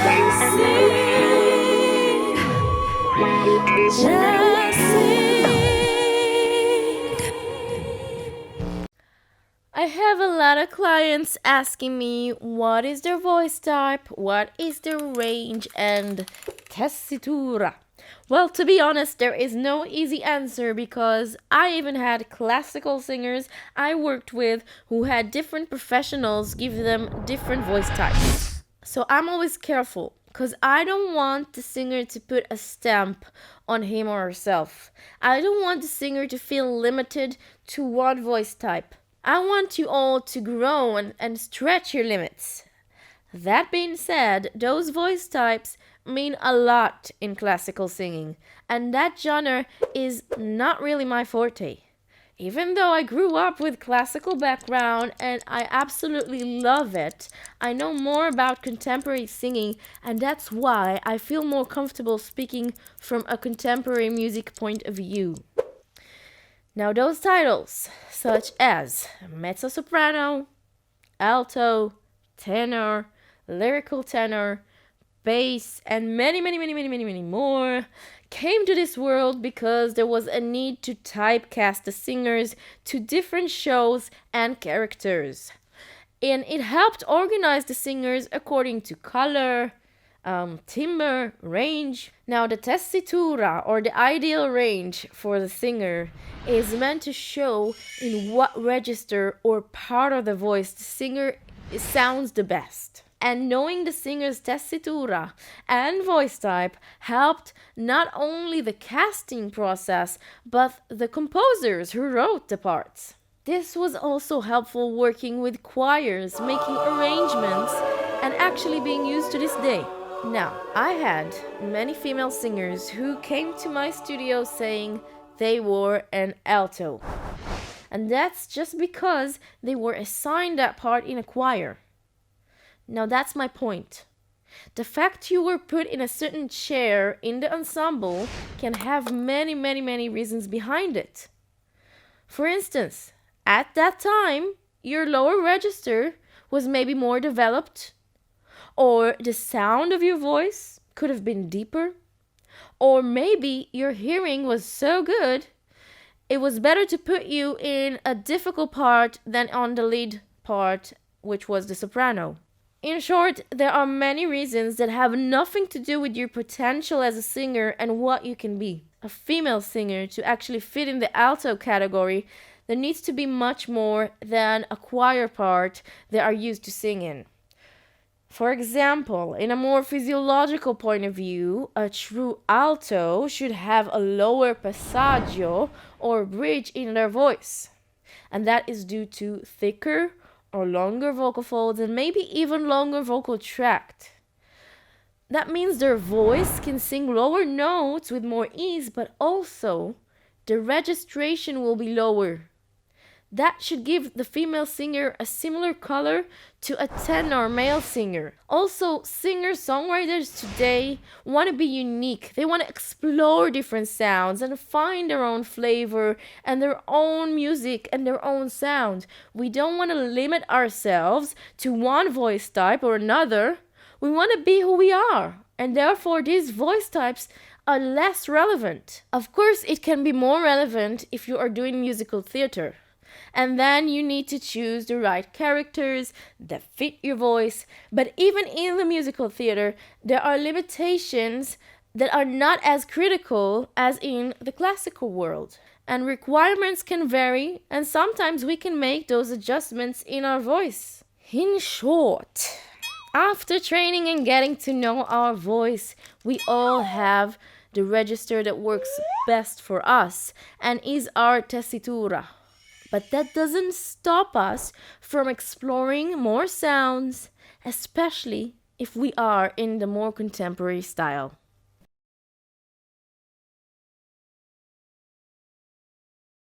Sing, just sing. I have a lot of clients asking me what is their voice type, what is their range, and tessitura. Well, to be honest, there is no easy answer because I even had classical singers I worked with who had different professionals give them different voice types. So I'm always careful because I don't want the singer to put a stamp on him or herself. I don't want the singer to feel limited to one voice type. I want you all to grow and stretch your limits. That being said, those voice types mean a lot in classical singing, and that genre is not really my forte. Even though I grew up with classical background and I absolutely love it, I know more about contemporary singing, and that's why I feel more comfortable speaking from a contemporary music point of view. Now those titles, such as mezzo-soprano, alto, tenor, lyrical tenor, bass, and many more, came to this world because there was a need to typecast the singers to different shows and characters. And it helped organize the singers according to color, timbre, range. Now, the tessitura, or the ideal range for the singer, is meant to show in what register or part of the voice the singer sounds the best. And knowing the singer's tessitura and voice type helped not only the casting process, but the composers who wrote the parts. This was also helpful working with choirs, making arrangements, and actually being used to this day. Now, I had many female singers who came to my studio saying they were an alto. And that's just because they were assigned that part in a choir. Now that's my point. The fact you were put in a certain chair in the ensemble can have many reasons behind it. For instance, at that time, your lower register was maybe more developed, or the sound of your voice could have been deeper, or maybe your hearing was so good, it was better to put you in a difficult part than on the lead part, which was the soprano. In short, there are many reasons that have nothing to do with your potential as a singer and what you can be. A female singer, to actually fit in the alto category, there needs to be much more than a choir part they are used to sing in. For example, in a more physiological point of view, a true alto should have a lower passaggio or bridge in their voice. And that is due to thicker or longer vocal folds and maybe even longer vocal tract. That means their voice can sing lower notes with more ease, but also the registration will be lower. That should give the female singer a similar color to a tenor male singer. Also, singer-songwriters today want to be unique. They want to explore different sounds and find their own flavor and their own music and their own sound. We don't want to limit ourselves to one voice type or another. We want to be who we are, and therefore these voice types are less relevant. Of course, it can be more relevant if you are doing musical theater. And then you need to choose the right characters that fit your voice. But even in the musical theater, there are limitations that are not as critical as in the classical world. And requirements can vary, and sometimes we can make those adjustments in our voice. In short, after training and getting to know our voice, we all have the register that works best for us and is our tessitura. But that doesn't stop us from exploring more sounds, especially if we are in the more contemporary style.